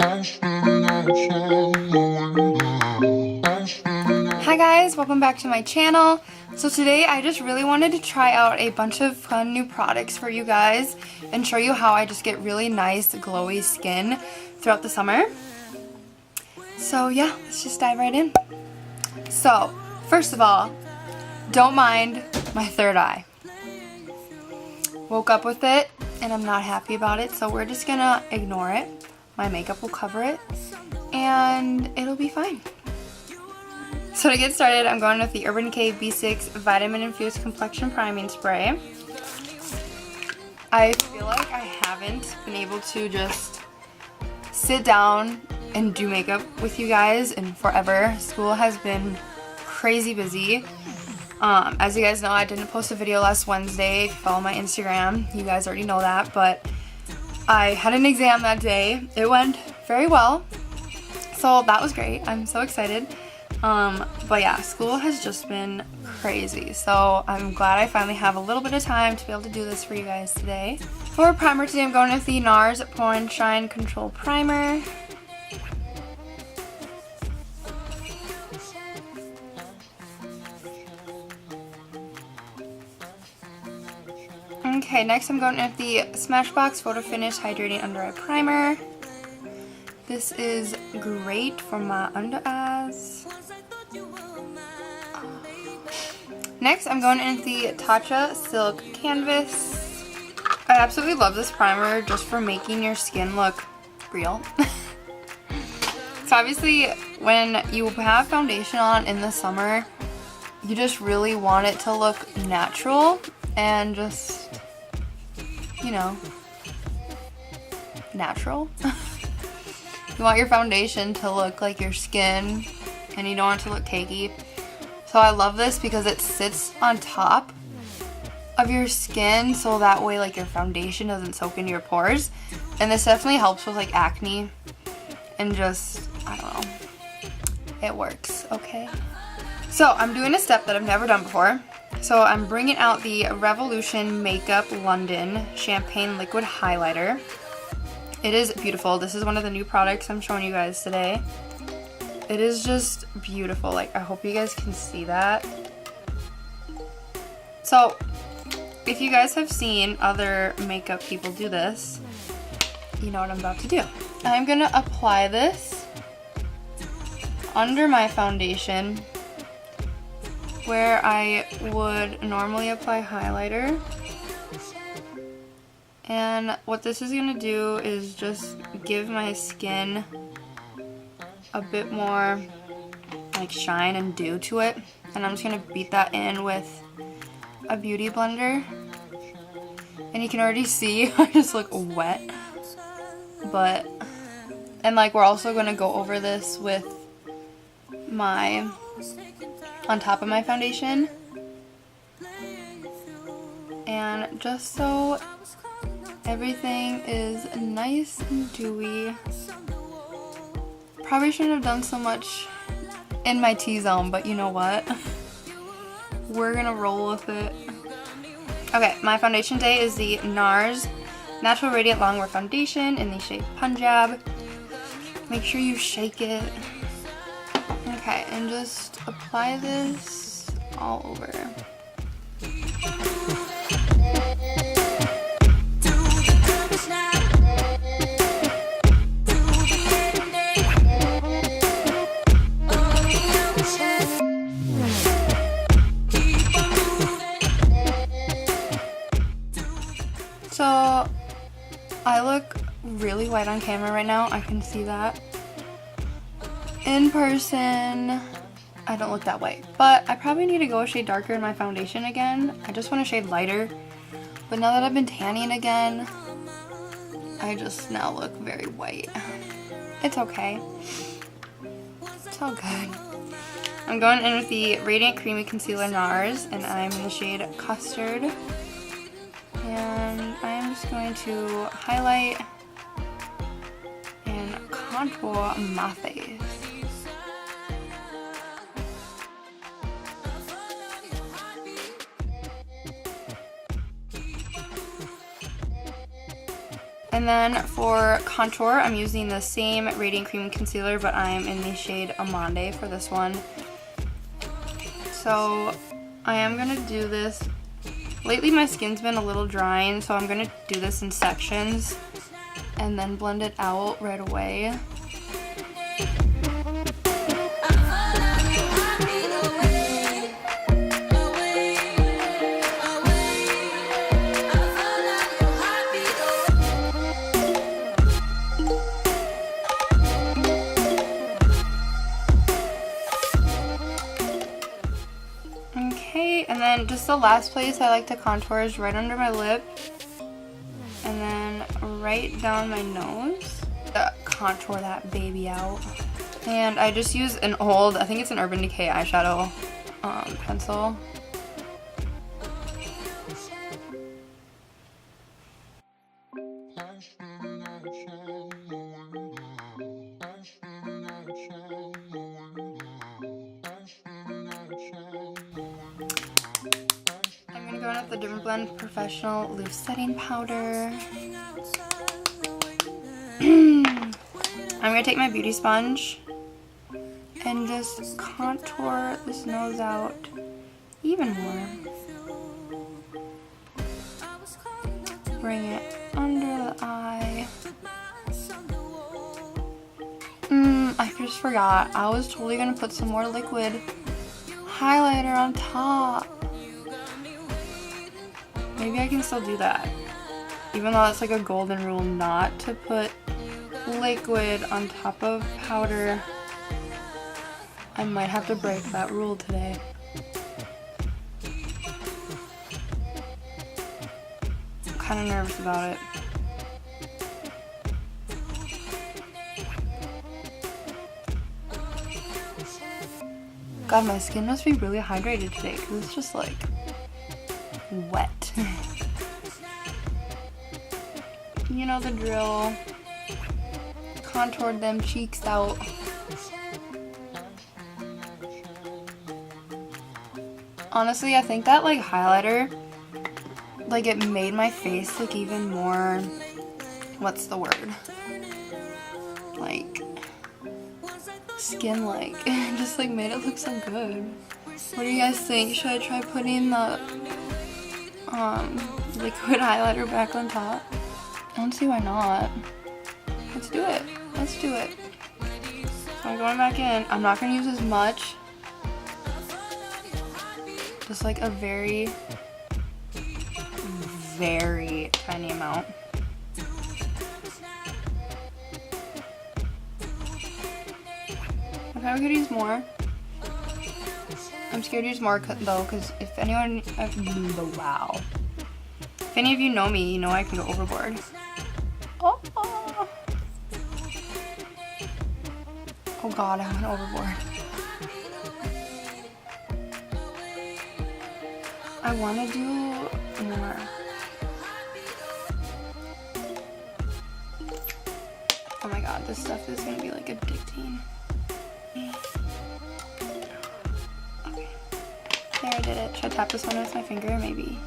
Hi guys, welcome back to my channel. So today I just really wanted to try out a bunch of fun new products for you guys and show you how I just get really nice glowy skin throughout the summer. So yeah, let's just dive right in. So first of all, don't mind my third eye. Woke up with it and I'm not happy about it, so we're just gonna ignore it. My makeup will cover it and it'll be fine. So to get started, I'm going with the Urban Decay B6 Vitamin-Infused Complexion Priming Spray. I feel like I haven't been able to just sit down and do makeup with you guys in forever. School has been crazy busy. As you guys know, I didn't post a video last Wednesday. If you follow my Instagram, you guys already know that, but I had an exam that day. It went very well, so that was great. I'm so excited. But yeah, school has just been crazy, so I'm glad I finally have a little bit of time to be able to do this for you guys today. For primer today, I'm going with the NARS Pore and Shine Control Primer. Okay, next I'm going with the SMASHBOX Photo Finish Hydrating Under Eye Primer. This is great for my under eyes. Next, I'm going in the Tatcha Silk Canvas. I absolutely love this primer just for making your skin look real. So obviously, when you have foundation on in the summer, you just really want it to look natural and just, you know, natural. You want your foundation to look like your skin and you don't want it to look cakey. So I love this because it sits on top of your skin, so that way like your foundation doesn't soak into your pores. And this definitely helps with like acne and just, I don't know, it works, okay? So I'm doing a step that I've never done before. So I'm bringing out the Revolution Makeup London Champagne Liquid Highlighter. It is beautiful. This is one of the new products I'm showing you guys today. It is just beautiful. Like, I hope you guys can see that. So, if you guys have seen other makeup people do this, you know what I'm about to do. I'm gonna apply this under my foundation where I would normally apply highlighter. And what this is going to do is just give my skin a bit more like shine and dew to it. And I'm just going to beat that in with a beauty blender. And you can already see I just look wet. But, and like we're also going to go over this with my, on top of my foundation. And just so everything is nice and dewy. Probably shouldn't have done so much in my T-zone, but you know what? We're gonna roll with it. Okay, my foundation today is the NARS Natural Radiant Longwear Foundation in the shade Punjab. Make sure you shake it. Okay, and just apply this all over. So, I look really white on camera right now, I can see that. In person, I don't look that white, but I probably need to go a shade darker in my foundation again. I just want a shade lighter, but now that I've been tanning again, I just now look very white. It's okay. It's all good. I'm going in with the Radiant Creamy Concealer NARS, and I'm in the shade Custard. And I'm just going to highlight and contour my face. And then for contour, I'm using the same Radiant Creamy Concealer, but I'm in the shade Amande for this one. So I am going to do this. Lately my skin's been a little drying, so I'm going to do this in sections and then blend it out right away. Okay, and then just the last place I like to contour is right under my lip and then right down my nose to contour that baby out. And I just use an old, I think it's an Urban Decay eyeshadow pencil. Going with the DERMABLEND Professional Loose Setting Powder. I'm going to take my beauty sponge and just contour this nose out even more. Bring it under the eye. I just forgot. I was totally going to put some more liquid highlighter on top. Maybe I can still do that. Even though it's like a golden rule not to put liquid on top of powder, I might have to break that rule today. I'm kind of nervous about it. God, my skin must be really hydrated today because it's just like wet. You know the drill. Contoured them cheeks out. Honestly, I think that like highlighter, like it made my face look even more, what's the word? Like skin-like. Just like made it look so good. What do you guys think? Should I try putting the liquid highlighter back on top? I don't see why not. Let's do it. Let's do it. So I'm going back in. I'm not going to use as much. Just like a very, very tiny amount. I probably could use more. I'm scared to use more though, because if anyone, wow. If any of you know me, you know I can go overboard. Oh, oh God, I went overboard. I want to do more. Oh my God, this stuff is going to be like addicting. Okay. There, I did it. Should I tap this one with my finger? Maybe.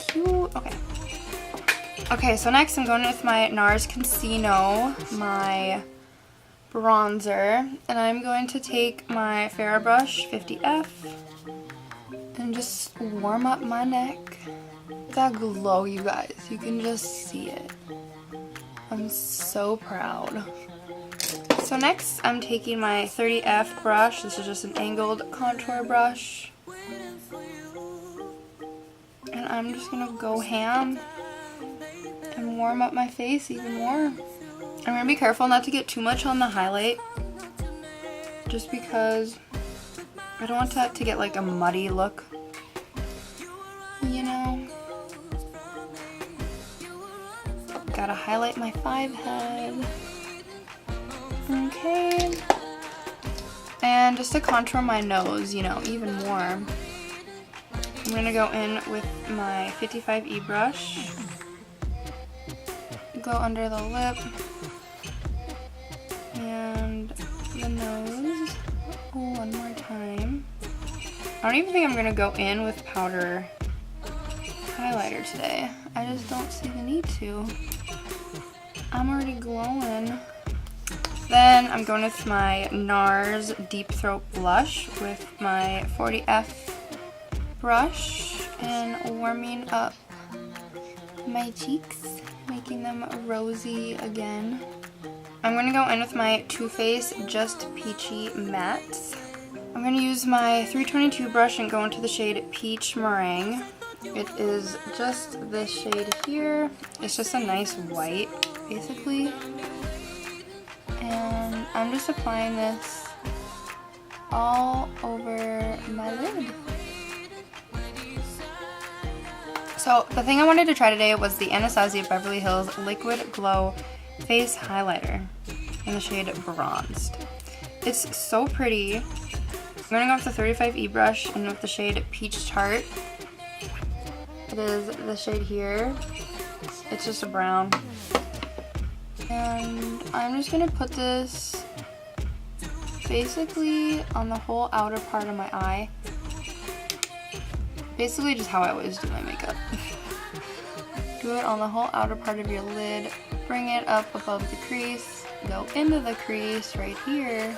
Cute. Okay. Okay, so next I'm going with my NARS Concealer, my bronzer, and I'm going to take my Farrah brush 50F and just warm up my neck. That glow, you guys, you can just see it. I'm so proud. So next I'm taking my 30F brush. This is just an angled contour brush. And I'm just gonna go ham and warm up my face even more. I'm gonna be careful not to get too much on the highlight, just because I don't want that to get like a muddy look, you know? Gotta highlight my 5 head. Okay. And just to contour my nose, you know, even more, I'm going to go in with my 55E brush, go under the lip and the nose. one more time. I don't even think I'm gonna go in with powder highlighter today. I just don't see the need to. I'm already glowing. Then I'm going with my NARS Deep Throat Blush with my 40F brush and warming up my cheeks, making them rosy again. I'm going to go in with my Too Faced Just Peachy Mattes. I'm going to use my 322 brush and go into the shade Peach Meringue. It is just this shade here. It's just a nice white, basically. And I'm just applying this all over my lid. So the thing I wanted to try today was the Anastasia Beverly Hills Liquid Glow Face Highlighter in the shade Bronzed. It's so pretty. I'm going to go with the 35E brush and with the shade Peach Tart. It is the shade here. It's just a brown. And I'm just going to put this basically on the whole outer part of my eye. Basically just how I always do my makeup. Do it on the whole outer part of your lid. Bring it up above the crease. Go into the crease right here.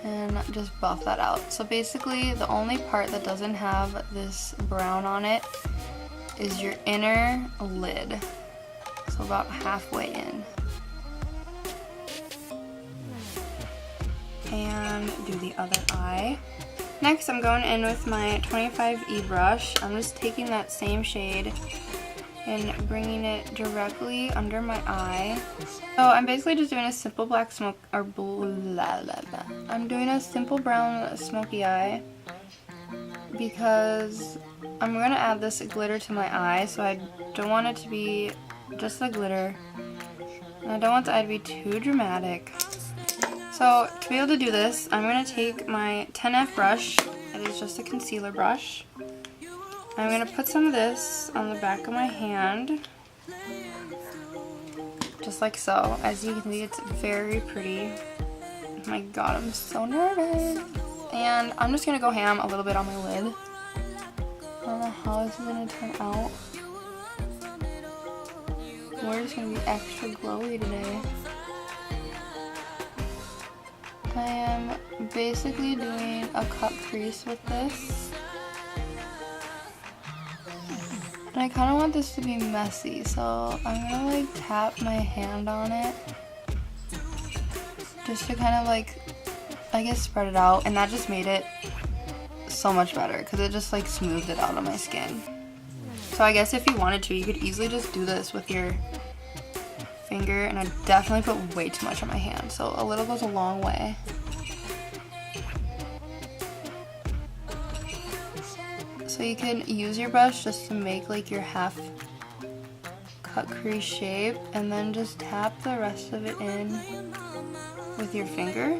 And just buff that out. So basically the only part that doesn't have this brown on it is your inner lid. So about halfway in. And do the other eye. Next I'm going in with my 25E brush. I'm just taking that same shade and bringing it directly under my eye. So I'm basically just doing a simple black smoke, or I'm doing a simple brown smoky eye because I'm going to add this glitter to my eye, so I don't want it to be just the glitter. And I don't want the eye to be too dramatic. So to be able to do this, I'm going to take my 10F brush. It is just a concealer brush. I'm going to put some of this on the back of my hand. Just like so. As you can see, it's very pretty. Oh my god, I'm so nervous. And I'm just going to go ham a little bit on my lid. I don't know how this is going to turn out. We're just going to be extra glowy today. I am basically doing a cut crease with this. And I kind of want this to be messy, so I'm going to like tap my hand on it. Just to kind of like, I guess, spread it out. And that just made it so much better because it just like smoothed it out on my skin. So I guess if you wanted to, you could easily just do this with your finger, and I definitely put way too much on my hand, so a little goes a long way. So you can use your brush just to make like your half cut crease shape, and then just tap the rest of it in with your finger.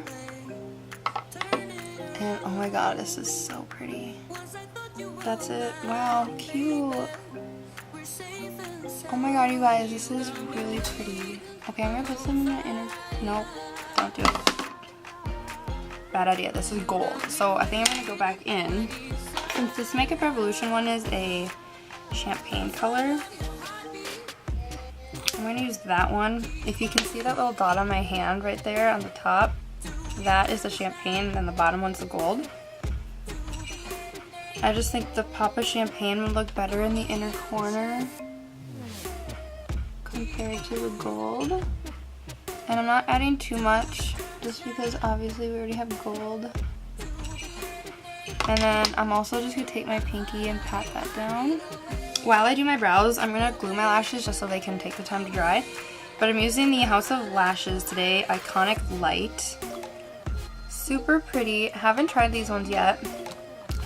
And oh my god, this is so pretty. That's it. Wow, cute. Oh my god, you guys, this is really pretty. Okay, I'm gonna put some in the inner. Nope, don't do it. Bad idea. This is gold. So I think I'm gonna go back in. Since this Makeup Revolution one is a champagne color, I'm gonna use that one. If you can see that little dot on my hand right there on the top, that is the champagne, and then the bottom one's the gold. I just think the pop of champagne would look better in the inner corner compared to the gold. And I'm not adding too much just because obviously we already have gold. And then I'm also just going to take my pinky and pat that down. While I do my brows, I'm going to glue my lashes just so they can take the time to dry. But I'm using the House of Lashes today, Iconic Light. Super pretty. Haven't tried these ones yet.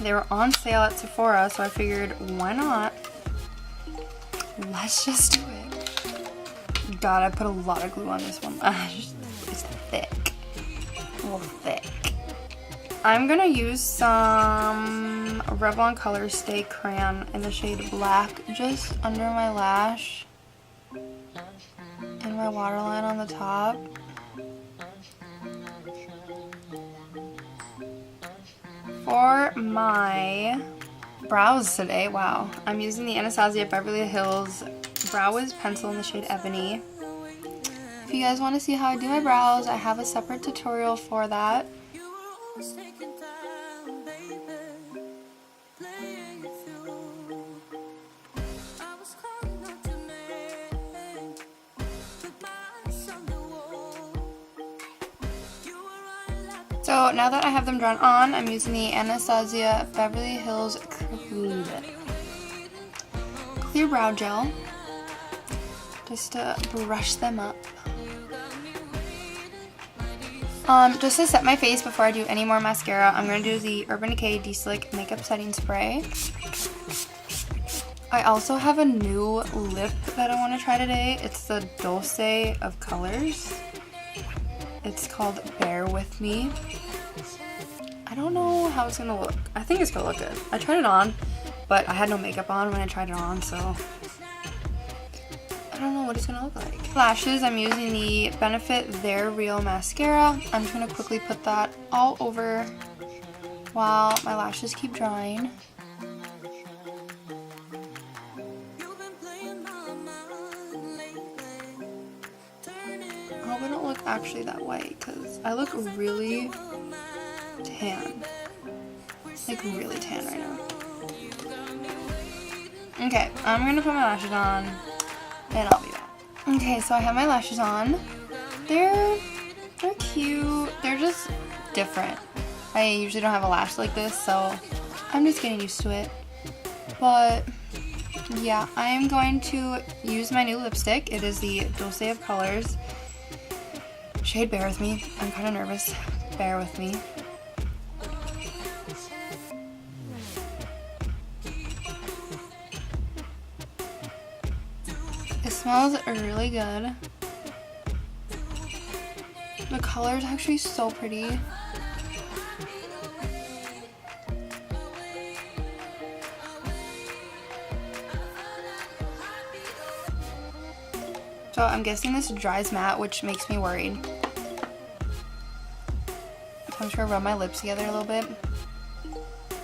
They were on sale at Sephora, so I figured, why not? Let's just do it. God, I put a lot of glue on this one. It's thick. A little thick. I'm gonna use some Revlon Color Stay Crayon in the shade Black just under my lash and my waterline on the top. For my brows today, wow, I'm using the Anastasia Beverly Hills Brow Wiz Pencil in the shade Ebony. If you guys want to see how I do my brows, I have a separate tutorial for that. So now that I have them drawn on, I'm using the Anastasia Beverly Hills Clear Brow Gel just to brush them up. Just to set my face before I do any more mascara, I'm going to do the Urban Decay De-Slick Makeup Setting Spray. I also have a new lip that I want to try today. It's the Dulce of Colors. It's called Bear With Me. I don't know how it's going to look. I think it's going to look good. I tried it on, but I had no makeup on when I tried it on, so I don't know what it's going to look like. Lashes, I'm using the Benefit They're Real Mascara. I'm just going to quickly put that all over while my lashes keep drying. I hope I don't look actually that white because I look really tan. Like really tan right now. Okay, I'm going to put my lashes on and I'll be back. Okay, so I have my lashes on. They're cute. They're just different. I usually don't have a lash like this, so I'm just getting used to it. But yeah, I am going to use my new lipstick. It is the Dulce of Colors. Shade Bear With Me. I'm kind of nervous. Bear with me. It smells really good. The color is actually so pretty. So I'm guessing this dries matte, which makes me worried. I'm just gonna rub my lips together a little bit.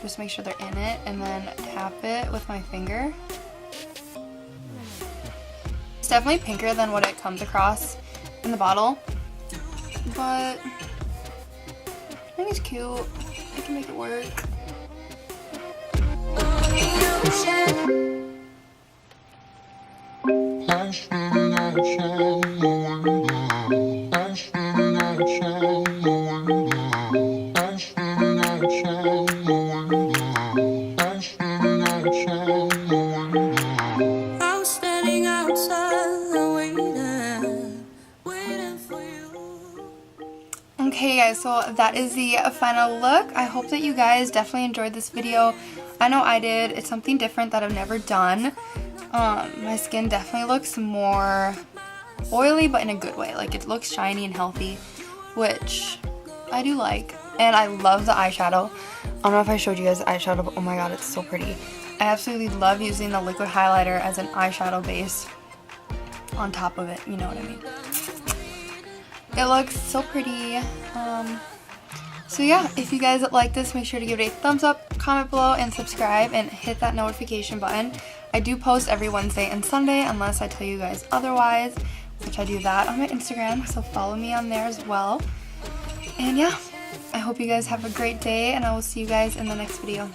Just make sure they're in it and then tap it with my finger. It's definitely pinker than what it comes across in the bottle, but I think it's cute. I can make it work. Okay guys, so that is the final look. I hope that you guys definitely enjoyed this video. I know I did. It's something different that I've never done. My skin definitely looks more oily, but in a good way. Like, it looks shiny and healthy, which I do like. And I love the eyeshadow. I don't know if I showed you guys the eyeshadow, but oh my god, it's so pretty. I absolutely love using the liquid highlighter as an eyeshadow base on top of it, you know what I mean. It looks so pretty. So yeah, if you guys like this, make sure to give it a thumbs up, comment below, and subscribe, and hit that notification button. I do post every Wednesday and Sunday unless I tell you guys otherwise, which I do that on my Instagram, so follow me on there as well. And yeah, I hope you guys have a great day, and I will see you guys in the next video.